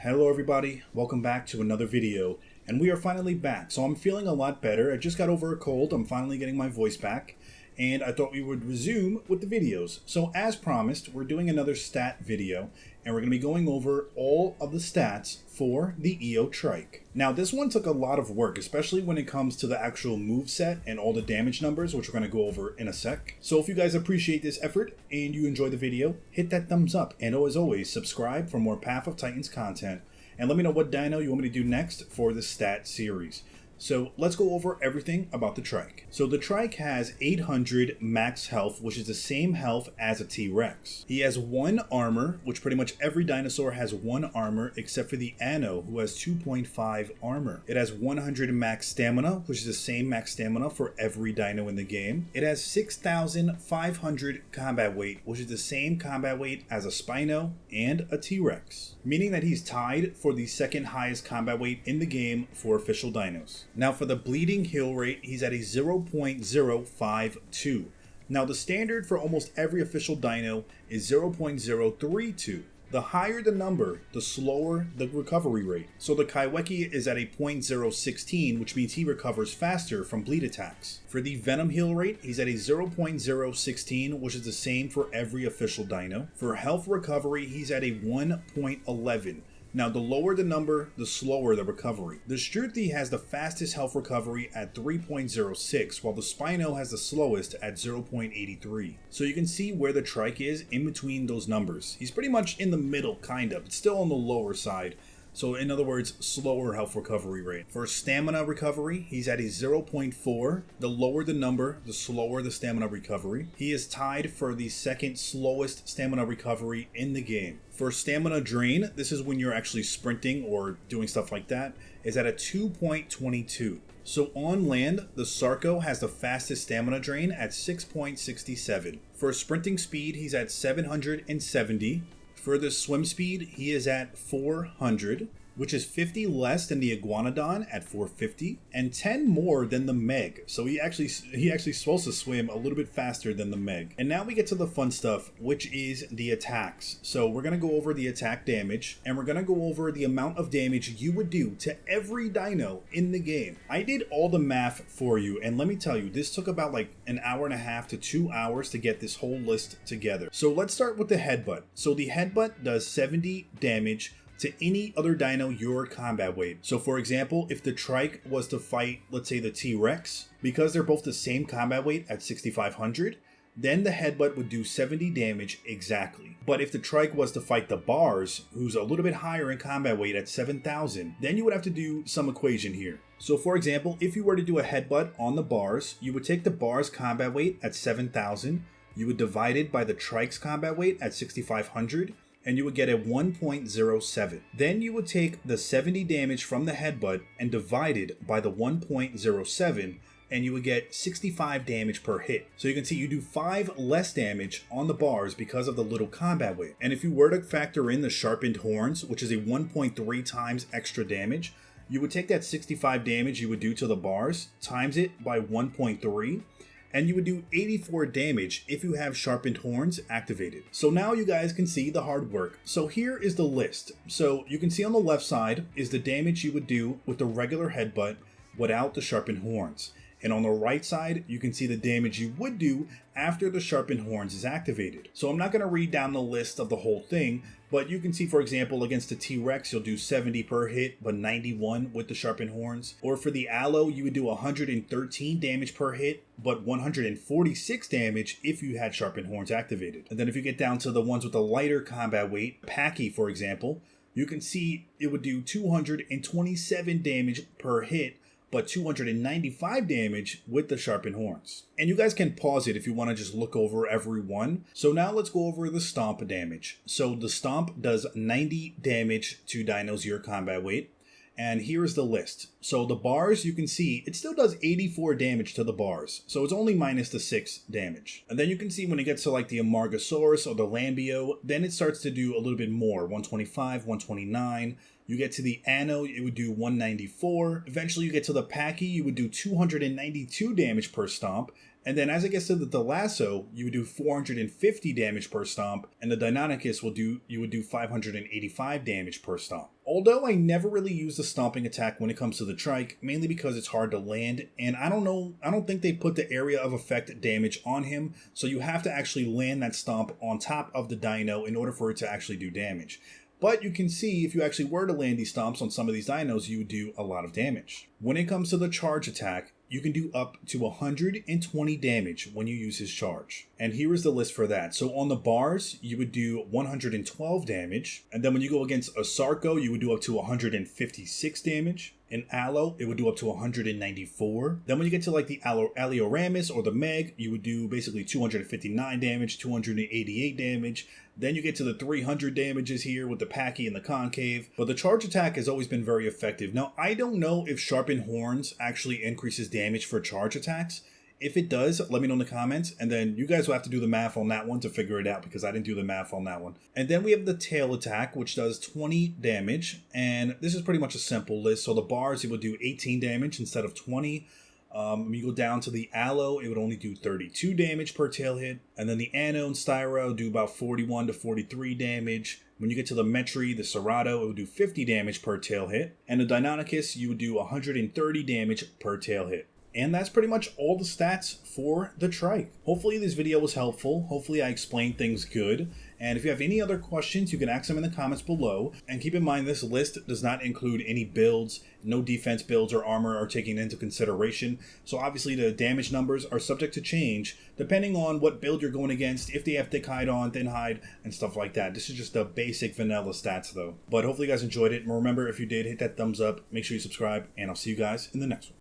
Hello everybody, welcome back to another video, and we are finally back. So I'm feeling a lot better. I just got over a cold, I'm finally getting my voice back, and I thought we would resume with the videos. So as promised, we're doing another stat video, and we're going to be going over all of the stats for the EO Trike. Now this one took a lot of work, especially when it comes to the actual move set and all the damage numbers, which we're going to go over in a sec. So if you guys appreciate this effort and you enjoy the video, hit that thumbs up, and as always, subscribe for more Path of Titans content. And let me know what dino you want me to do next for the stat series. So let's go over everything about the Trike. So the Trike has 800 max health, which is the same health as a T-Rex. He has 1 armor, which pretty much every dinosaur has 1 armor except for the Ano, who has 2.5 armor. It has 100 max stamina, which is the same max stamina for every dino in the game. It has 6,500 combat weight, which is the same combat weight as a Spino and a T-Rex, meaning that he's tied for the second highest combat weight in the game for official dinos. Now for the bleeding heal rate, he's at a 0.052. Now the standard for almost every official dino is 0.032. The higher the number, the slower the recovery rate. So the Kaiweki is at a 0.016, which means he recovers faster from bleed attacks. For the Venom heal rate, he's at a 0.016, which is the same for every official dino. For health recovery, he's at a 1.11. Now, the lower the number, the slower the recovery. The Struthi has the fastest health recovery at 3.06, while the Spino has the slowest at 0.83. So you can see where the Trike is in between those numbers. He's pretty much in the middle, kind of. It's still on the lower side. So in other words, slower health recovery rate. For stamina recovery, he's at a 0.4. The lower the number, the slower the stamina recovery. He is tied for the second slowest stamina recovery in the game. For stamina drain, this is when you're actually sprinting or doing stuff like that, is at a 2.22. So on land, the Sarco has the fastest stamina drain at 6.67. For sprinting speed, he's at 770. For the swim speed, he is at 400, which is 50 less than the Iguanodon at 450, and 10 more than the Meg. So he actually supposed to swim a little bit faster than the Meg. And now we get to the fun stuff, which is the attacks. So we're going to go over the attack damage, and we're going to go over the amount of damage you would do to every dino in the game. I did all the math for you, and let me tell you, this took about like an hour and a half to 2 hours to get this whole list together. So let's start with the headbutt. So the headbutt does 70 damage to any other dino your combat weight. So for example, if the Trike was to fight, let's say the T-Rex, because they're both the same combat weight at 6,500, then the headbutt would do 70 damage exactly. But if the Trike was to fight the Bars, who's a little bit higher in combat weight at 7,000, then you would have to do some equation here. So for example, if you were to do a headbutt on the Bars, you would take the Bars combat weight at 7,000, you would divide it by the Trike's combat weight at 6,500, and you would get a 1.07. Then you would take the 70 damage from the headbutt and divide it by the 1.07, and you would get 65 damage per hit. So you can see you do 5 less damage on the Bars because of the little combat weight. And if you were to factor in the sharpened horns, which is a 1.3 times extra damage, you would take that 65 damage you would do to the Bars, times it by 1.3, and you would do 84 damage if you have sharpened horns activated. So now you guys can see the hard work. So here is the list. So you can see on the left side is the damage you would do with the regular headbutt without the sharpened horns. And on the right side, you can see the damage you would do after the sharpened horns is activated. So I'm not going to read down the list of the whole thing, but you can see, for example, against the T-Rex, you'll do 70 per hit, but 91 with the sharpened horns. Or for the Aloe, you would do 113 damage per hit, but 146 damage if you had sharpened horns activated. And then if you get down to the ones with the lighter combat weight, Packy, for example, you can see it would do 227 damage per hit, but 295 damage with the sharpened horns. And you guys can pause it if you want to just look over every one. So now let's go over the stomp damage. So the stomp does 90 damage to dinos your combat weight. And here's the list. So the Bars, you can see it still does 84 damage to the Bars. So it's only minus the 6 damage. And then you can see when it gets to like the Amargasaurus or the Lambio, then it starts to do a little bit more. 125, 129. You get to the Ano, it would do 194. Eventually you get to the Packy, you would do 292 damage per stomp. And then as it gets to the lasso, you would do 450 damage per stomp, and the Deinonychus you would do 585 damage per stomp. Although I never really use the stomping attack when it comes to the Trike, mainly because it's hard to land, and I don't think they put the area of effect damage on him, so you have to actually land that stomp on top of the dino in order for it to actually do damage. But you can see if you actually were to land these stomps on some of these dinos, you would do a lot of damage. When it comes to the charge attack, you can do up to 120 damage when you use his charge. And here is the list for that. So on the bars, you would do 112 damage. And then when you go against a Sarco, you would do up to 156 damage. In Allo, it would do up to 194. Then when you get to like the Alioramus or the Meg, you would do basically 259 damage, 288 damage. Then you get to the 300 damages here with the Packy and the Concave. But the charge attack has always been very effective. Now, I don't know if Sharpened Horns actually increases damage for charge attacks. If it does, let me know in the comments, and then you guys will have to do the math on that one to figure it out, because I didn't do the math on that one. And then we have the tail attack, which does 20 damage, and this is pretty much a simple list. So the bars, it would do 18 damage instead of 20. When you go down to the Allo, it would only do 32 damage per tail hit, and then the Anno and Styro do about 41 to 43 damage. When you get to the Metri, the Serato, it would do 50 damage per tail hit, and the Deinonychus, you would do 130 damage per tail hit. And that's pretty much all the stats for the Trike. Hopefully this video was helpful. Hopefully I explained things good. And if you have any other questions, you can ask them in the comments below. And keep in mind, this list does not include any builds. No defense builds or armor are taken into consideration. So obviously the damage numbers are subject to change depending on what build you're going against, if they have thick hide on, thin hide, and stuff like that. This is just the basic vanilla stats though. But hopefully you guys enjoyed it. And remember, if you did, hit that thumbs up, make sure you subscribe, and I'll see you guys in the next one.